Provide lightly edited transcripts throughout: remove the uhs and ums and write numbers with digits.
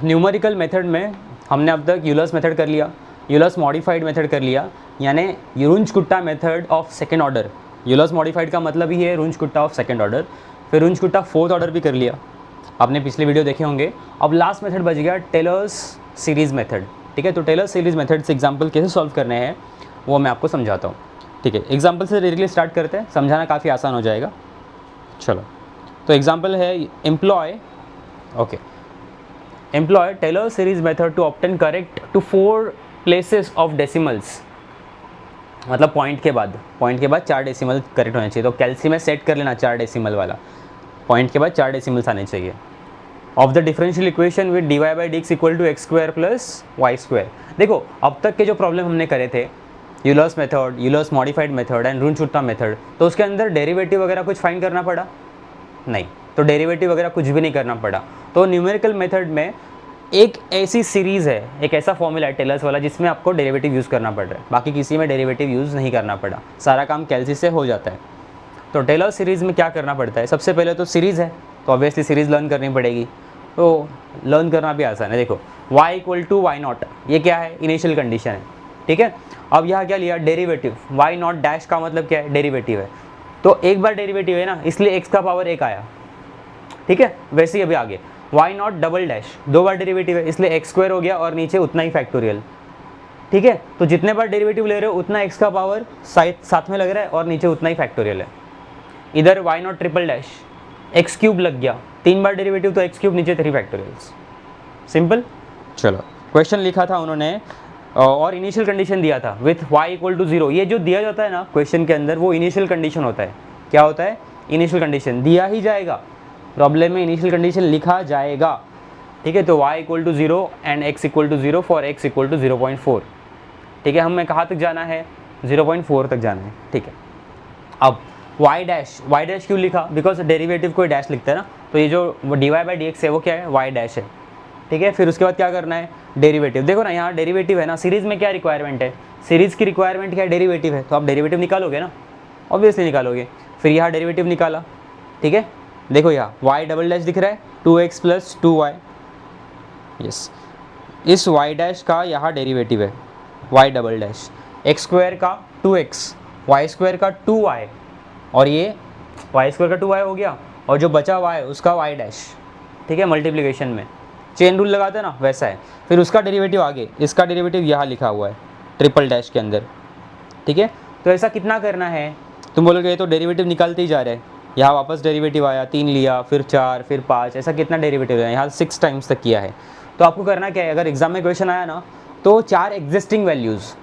Numerical method में हमने अब तक यूलर्स मेथड कर लिया, यूलर्स मॉडिफाइड मेथड कर लिया, यानी Runge Kutta method of second order. Euler's modified का मतलब ही है रुंज-कुट्टा ऑफ सेकेंड ऑर्डर। फिर रुंज-कुट्टा फोर्थ ऑर्डर भी कर लिया, आपने पिछले वीडियो देखे होंगे। अब लास्ट मेथड बच गया टेलर्स सीरीज़ मेथड। ठीक है, तो टेलर्स सीरीज़ मेथड से एग्जाम्पल कैसे सॉल्व करने हैं वो मैं आपको समझाता हूँ। ठीक है, एग्जाम्पल से डायरेक्टली स्टार्ट करते हैं, समझाना काफ़ी आसान हो जाएगा। चलो, तो एग्जाम्पल है employ, okay, employ Taylor series method to obtain correct to 4 places of decimals. मतलब पॉइंट के बाद 4 डेसिमल करेक्ट होने चाहिए। तो कैल्सी में सेट कर लेना 4 डेसिमल वाला, पॉइंट के बाद 4 डेसिमल्स आने चाहिए। Of the differential equation with dy by D X equal to X square plus Y square. देखो, अब तक के जो प्रॉब्लम हमने करे थे, Euler's method, Euler's modified method and Runge Kutta method, तो उसके अंदर डेरिवेटिव वगैरह कुछ फाइंड करना पड़ा नहीं, तो डेरिवेटिव वगैरह कुछ भी नहीं करना पड़ा। तो न्यूमेरिकल मेथड में एक ऐसी सीरीज़ है, एक ऐसा फॉर्मूला है टेलर्स वाला जिसमें आपको डेरिवेटिव यूज़ करना पड़ रहा है, बाकी किसी में डेरिवेटिव यूज़ नहीं करना पड़ा, सारा काम कैल्सी से हो जाता है। तो टेलर सीरीज़ में क्या करना पड़ता है, सबसे पहले तो सीरीज़ है तो ऑब्वियसली सीरीज़ लर्न करनी पड़ेगी। तो लर्न करना भी आसान है। देखो y equal to y not, ये क्या है, इनिशियल कंडीशन है। ठीक है, अब यहाँ क्या लिया, डेरिवेटिव, वाई नॉट डैश का मतलब क्या है, डेरिवेटिव है। तो एक बार डेरिवेटिव है ना, इसलिए x का पावर 1 आया। ठीक है, वैसे ही अभी आगे वाई नॉट डबल डैश, 2 बार डेरिवेटिव है इसलिए एक्स स्क्वायर हो गया और नीचे उतना ही फैक्टोरियल। ठीक है, तो जितने बार डेरिवेटिव ले रहे हो उतना x का पावर साथ में लग रहा है और नीचे उतना ही फैक्टोरियल है। इधर y not triple dash, x cube लग गया, 3 बार डेरिवेटिव तो एक्स क्यूब, नीचे 3 फैक्टोरियल्स, सिंपल। चलो, क्वेश्चन लिखा था उन्होंने और इनिशियल कंडीशन दिया था विथ y इक्वल टू 0। ये जो दिया जाता है ना क्वेश्चन के अंदर, वो इनिशियल कंडीशन होता है। क्या होता है, इनिशियल कंडीशन दिया ही जाएगा, प्रॉब्लम में इनिशियल कंडीशन लिखा जाएगा। ठीक है, तो y equal to 0 and x equal to 0 for x equal to 0.4। ठीक है, हमें कहाँ तक जाना है, 0.4 तक जाना है। ठीक है, अब y डैश क्यों लिखा, बिकॉज डेरिवेटिव को डैश लिखते हैं ना, तो ये जो dy बाई डी एक्स है वो क्या है, y डैश है। ठीक है, फिर उसके बाद क्या करना है, डेरिवेटिव। देखो ना, यहाँ डेरिवेटिव है ना, सीरीज़ में क्या रिक्वायरमेंट है, सीरीज़ की रिक्वायरमेंट क्या है, डेरिवेटिव है, तो आप डेरिवेटिव निकालोगे ना, ऑब्वियसली निकालोगे। फिर यहाँ डेरिवेटिव निकाला। ठीक है, देखो यहाँ y डबल डैश दिख रहा है, 2x प्लस 2y, यस, इस y डैश का यहाँ डेरिवेटिव है y double dash, x square का 2x, वाई स्क्वायर का 2y, और ये वाई स्क्वायर का 2y हो गया, और जो बचा हुआ है उसका y डैश। ठीक है, मल्टीप्लिकेशन में चेन रूल लगाते हैं ना, वैसा है। फिर उसका डेरिवेटिव आगे, इसका डेरिवेटिव यहाँ लिखा हुआ है ट्रिपल डैश के अंदर। ठीक है, तो ऐसा कितना करना है, तुम बोलोगे ये तो डेरिवेटिव निकालते ही जा रहे हैं, यहाँ वापस डेरिवेटिव आया, 3 लिया, फिर 4, फिर 5, ऐसा कितना डेरिवेटिव है, यहाँ 6 टाइम्स तक किया है। तो आपको करना क्या है, अगर एग्जाम में क्वेश्चन आया ना, तो 4 एग्जिस्टिंग वैल्यूज़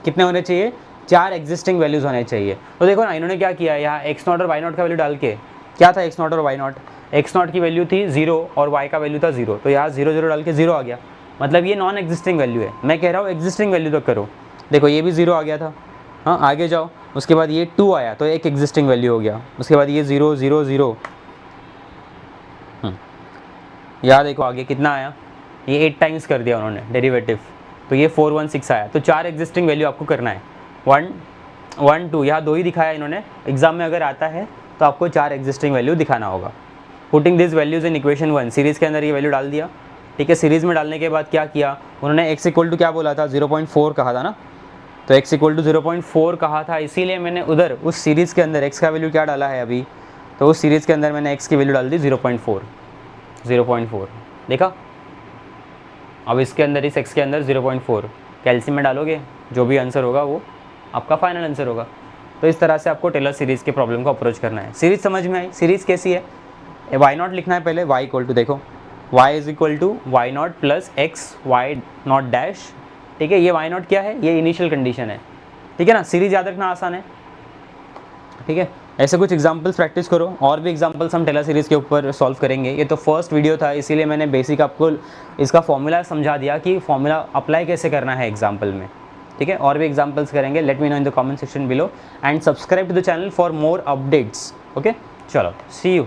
कितने होने चाहिए, 4 एग्जिस्टिंग वैल्यूज़ होने चाहिए। तो देखो ना, इन्होंने क्या किया, यहाँ एक्स नॉट और वाई नॉट का वैल्यू डाल के, क्या था एक्स नॉट और वाई नॉट, एक्स नॉट की वैल्यू थी 0 और वाई का वैल्यू था 0, तो यहाँ 0 0 डाल के 0 आ गया, मतलब ये नॉन एग्जिस्टिंग वैल्यू है। मैं कह रहा हूँ एग्जिस्टिंग वैल्यू तक करो। देखो ये भी 0 आ गया था, हाँ आगे जाओ, उसके बाद ये 2 आया तो एक एग्जिस्टिंग वैल्यू हो गया, उसके बाद ये 0 0 0, यहाँ देखो आगे कितना आया, ये 8 टाइम्स कर दिया उन्होंने डेरिवेटिव, तो ये 416 आया। तो 4 एग्जिस्टिंग वैल्यू आपको करना है, 1 1 2, यहाँ 2 ही दिखाया इन्होंने, एग्जाम में अगर आता है तो आपको 4 एग्जिस्टिंग वैल्यू दिखाना होगा। Putting this values in equation 1, series के अंदर ये वैल्यू डाल दिया। ठीक है, सीरीज़ में डालने के बाद क्या किया उन्होंने, x इक्वल टू क्या बोला था, 0.4 कहा था ना, तो x इक्वल टू 0.4 कहा था, इसीलिए मैंने उधर उस सीरीज़ के अंदर x का वैल्यू क्या डाला है अभी, तो उस सीरीज़ के अंदर मैंने x की वैल्यू डाल दी 0.4, देखा। अब इसके अंदर, इस x के अंदर 0.4 कैल्शियम में डालोगे, जो भी आंसर होगा वो आपका फाइनल आंसर होगा। तो इस तरह से आपको टेलर सीरीज़ के प्रॉब्लम को अप्रोच करना है। सीरीज़ समझ में आई, सीरीज़ कैसी है, वाई नॉट लिखना है पहले, y इक्वल टू, देखो y is equal to y not plus x y not dash. ठीक है, ये वाई नॉट क्या है, ये इनिशियल कंडीशन है। ठीक है ना, सीरीज़ याद रखना आसान है। ठीक है, ऐसे कुछ एग्जांपल्स प्रैक्टिस करो, और भी एग्जांपल्स हम टेलर सीरीज़ के ऊपर सॉल्व करेंगे। ये तो फर्स्ट वीडियो था, इसीलिए मैंने बेसिक आपको इसका फॉर्मूला समझा दिया कि फॉर्मूला अप्लाई कैसे करना है एग्जाम्पल में। ठीक है, और भी एग्जांपल्स करेंगे, let me know in the comment section below and subscribe to the channel for more updates. Okay, चलो सी यू।